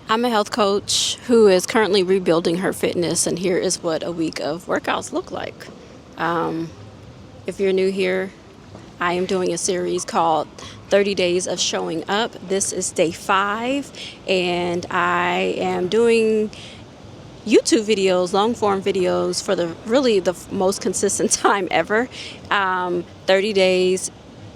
I'm a health coach who is currently rebuilding her fitness, and here is what a week of workouts look like. Um, if you're new here, I am doing a series called 30 Days of Showing Up. This is day 5, and I am doing YouTube videos, long form videos for the most consistent time ever. 30 days,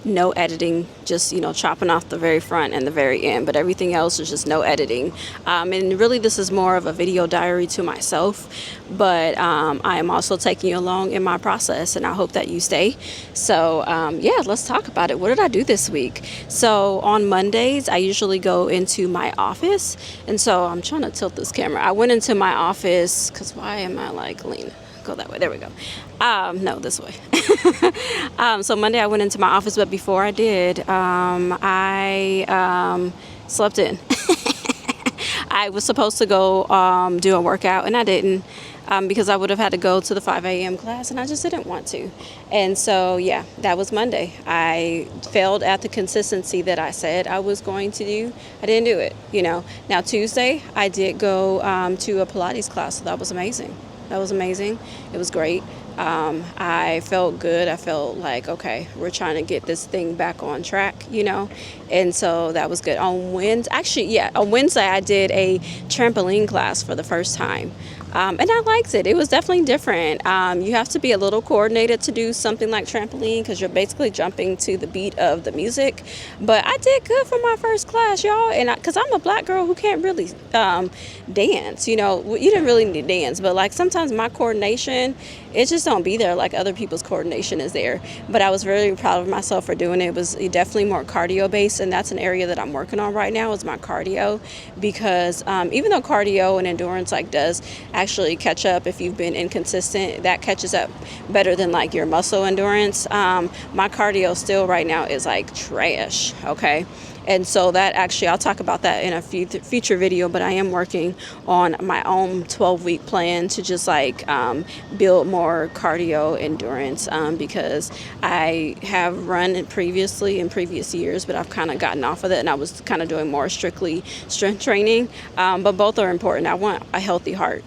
no editing, just chopping off the very front and the very end, but everything else is just no editing. And really, this is more of a video diary to myself, but I am also taking you along in my process, and I hope that you stay. So yeah, let's talk about it. What did I do this week? So on Mondays, I usually go into my office, and so I'm trying to tilt this camera. I went into my office because why am I like lean? Go that way. There we go. No, this way. So Monday I went into my office, but before I did, I slept in. I was supposed to go do a workout, and I didn't because I would have had to go to the 5 a.m. class, and I just didn't want to. And so, yeah, that was Monday. I failed at the consistency that I said I was going to do. I didn't do it, Now, Tuesday, I did go to a Pilates class, so that was amazing. That was amazing. It was great. I felt good. I felt like, okay, we're trying to get this thing back on track, and so that was good. On Wednesday I did a trampoline class for the first time. And I liked it. It was definitely different. You have to be a little coordinated to do something like trampoline because you're basically jumping to the beat of the music. But I did good for my first class, y'all. And because I'm a black girl who can't really dance, you didn't really need to dance. But like sometimes my coordination, it just don't be there like other people's coordination is there. But I was very proud of myself for doing it. It was definitely more cardio based. And that's an area that I'm working on right now is my cardio. Because even though cardio and endurance does actually catch up if you've been inconsistent, that catches up better than like your muscle endurance. My cardio still right now is like trash, okay? And so that actually, I'll talk about that in a future video, but I am working on my own 12-week plan to just build more cardio endurance because I have run previously in previous years, but I've kind of gotten off of it and I was kind of doing more strictly strength training. But both are important. I want a healthy heart,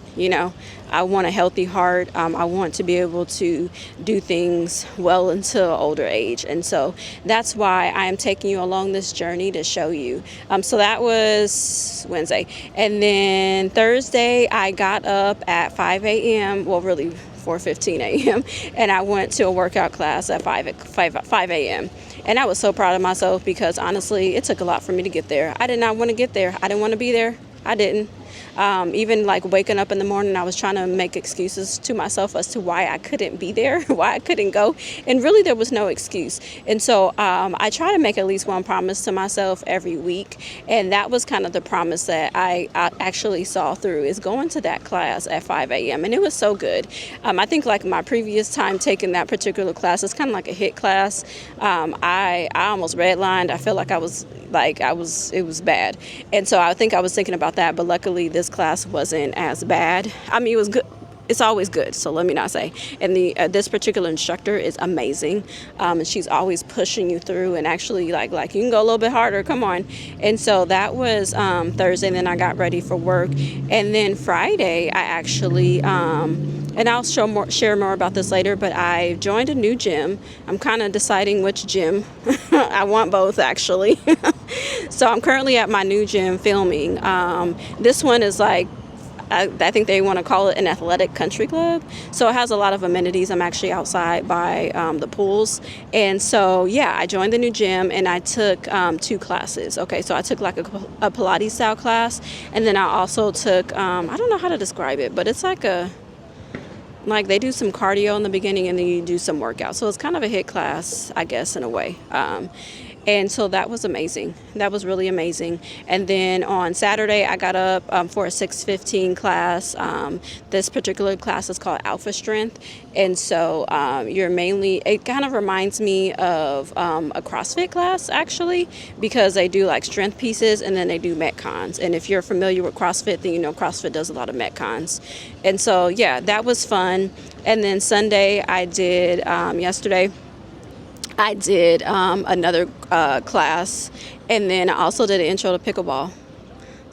I want a healthy heart. I want to be able to do things well into older age. And so that's why I am taking you along this journey to show you. So that was Wednesday. And then Thursday, I got up at 5 a.m. Well, really 4:15 a.m. And I went to a workout class at 5 a.m. And I was so proud of myself because honestly, it took a lot for me to get there. I did not want to get there. I didn't want to be there. I didn't. Even waking up in the morning, I was trying to make excuses to myself as to why I couldn't be there, why I couldn't go. And really, there was no excuse. And so I try to make at least one promise to myself every week. And that was kind of the promise that I actually saw through is going to that class at 5 a.m. And it was so good. I think my previous time taking that particular class, it's kind of like a HIIT class. I almost redlined. I felt like it was bad. And so I think I was thinking about that, but luckily this class wasn't as bad. I mean, it was good. It's always good, so let me not say. And this particular instructor is amazing, and she's always pushing you through and actually like you can go a little bit harder, come on. And so that was Thursday, and then I got ready for work. And then Friday, I actually, and I'll share more about this later, but I joined a new gym. I'm kind of deciding which gym. I want both, actually. So I'm currently at my new gym filming. This one is I think they want to call it an athletic country club. So it has a lot of amenities. I'm actually outside by the pools. And so, yeah, I joined the new gym and I took 2 classes. Okay, so I took a Pilates style class. And then I also took, I don't know how to describe it, but it's they do some cardio in the beginning and then you do some workout. So it's kind of a HIIT class, I guess, in a way. And so that was amazing. That was really amazing. And then on Saturday, I got up for a 6:15 class. This particular class is called Alpha Strength. And so it kind of reminds me of a CrossFit class, actually, because they do strength pieces and then they do Metcons. And if you're familiar with CrossFit, then you know CrossFit does a lot of Metcons. And so, yeah, that was fun. And then Sunday, yesterday, I did another class, and then I also did an intro to pickleball.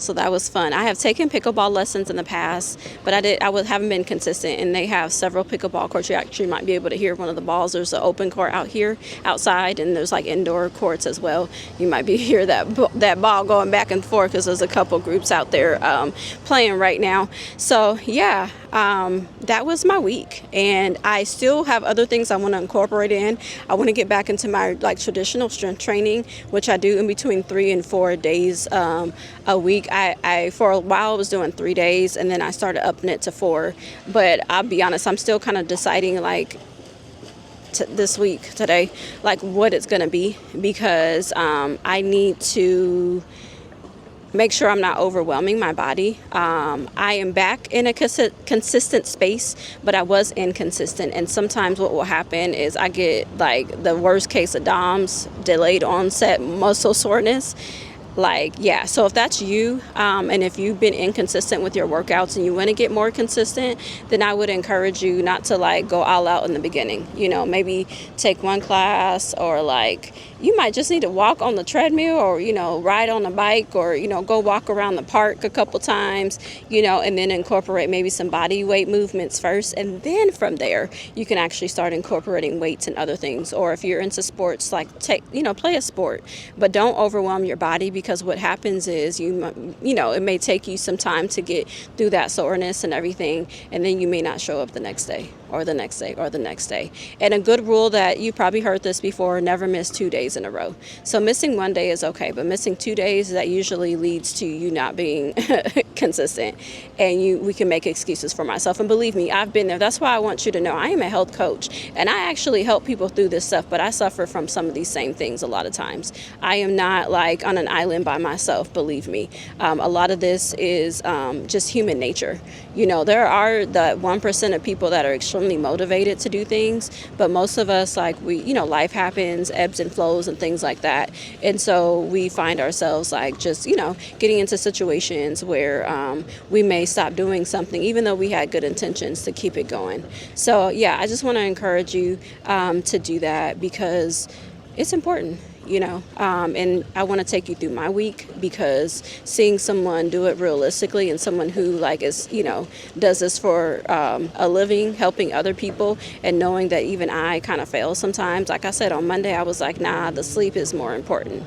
So that was fun. I have taken pickleball lessons in the past, but haven't been consistent. And they have several pickleball courts. You actually might be able to hear one of the balls. There's an open court out here outside, and there's like indoor courts as well. You might be hear that ball going back and forth because there's a couple groups out there playing right now. So yeah, that was my week, and I still have other things I want to incorporate in. I want to get back into my like traditional strength training, which I do in between 3 and 4 days a week. I for a while was doing 3 days, and then I started upping it to 4. But I'll be honest, I'm still kind of deciding like this week today, like what it's gonna be, because I need to make sure I'm not overwhelming my body. I am back in a consistent space, but I was inconsistent. And sometimes what will happen is I get like the worst case of DOMS, delayed onset muscle soreness. Like, yeah, so if that's you, and if you've been inconsistent with your workouts and you want to get more consistent, then I would encourage you not to like go all out in the beginning. You know, maybe take one class, or like you might just need to walk on the treadmill, or, you know, ride on a bike, or, you know, go walk around the park a couple times, you know, and then incorporate maybe some body weight movements first. And then from there, you can actually start incorporating weights and other things. Or if you're into sports, like play a sport, but don't overwhelm your body, because what happens is you know, it may take you some time to get through that soreness and everything, and then you may not show up the next day, or the next day, or the next day. And a good rule that you probably heard this before: never miss 2 days in a row. So missing 1 day is okay, but missing 2 days, that usually leads to you not being consistent, and we can make excuses for myself. And believe me, I've been there. That's why I want you to know I am a health coach, and I actually help people through this stuff, but I suffer from some of these same things a lot of times. I am not like on an island by myself, believe me. A lot of this is just human nature. You know, there are the 1% of people that are extremely motivated to do things, but most of us, like, life happens, ebbs and flows and things like that. And so we find ourselves like just, getting into situations where we may stop doing something, even though we had good intentions to keep it going. So yeah, I just want to encourage you to do that, because it's important. And I want to take you through my week, because seeing someone do it realistically, and someone who does this for a living, helping other people, and knowing that even I kind of fail sometimes. Like I said, on Monday, I was like, nah, the sleep is more important,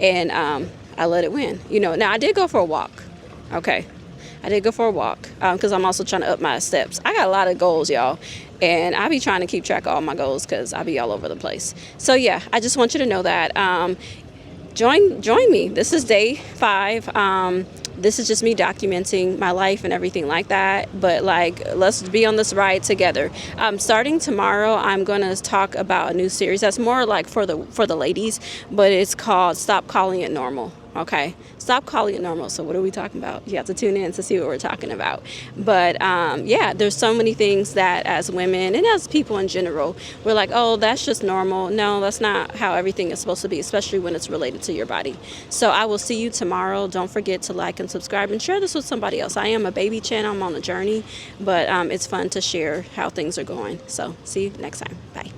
and I let it win. Now I did go for a walk. Okay. I did go for a walk because I'm also trying to up my steps. I got a lot of goals, y'all, and I be trying to keep track of all my goals because I be all over the place. So yeah, I just want you to know that. Join me. This is day 5. This is just me documenting my life and everything like that. But let's be on this ride together. Starting tomorrow, I'm going to talk about a new series that's more like for the ladies, but it's called Stop Calling It Normal. Okay, stop calling it normal. So what are we talking about? You have to tune in to see what we're talking about. But there's so many things that as women and as people in general, we're like, oh, that's just normal. No, that's not how everything is supposed to be, especially when it's related to your body. So I will see you tomorrow. Don't forget to like and subscribe and share this with somebody else. I am a baby channel. I'm on a journey, but it's fun to share how things are going. So see you next time. Bye.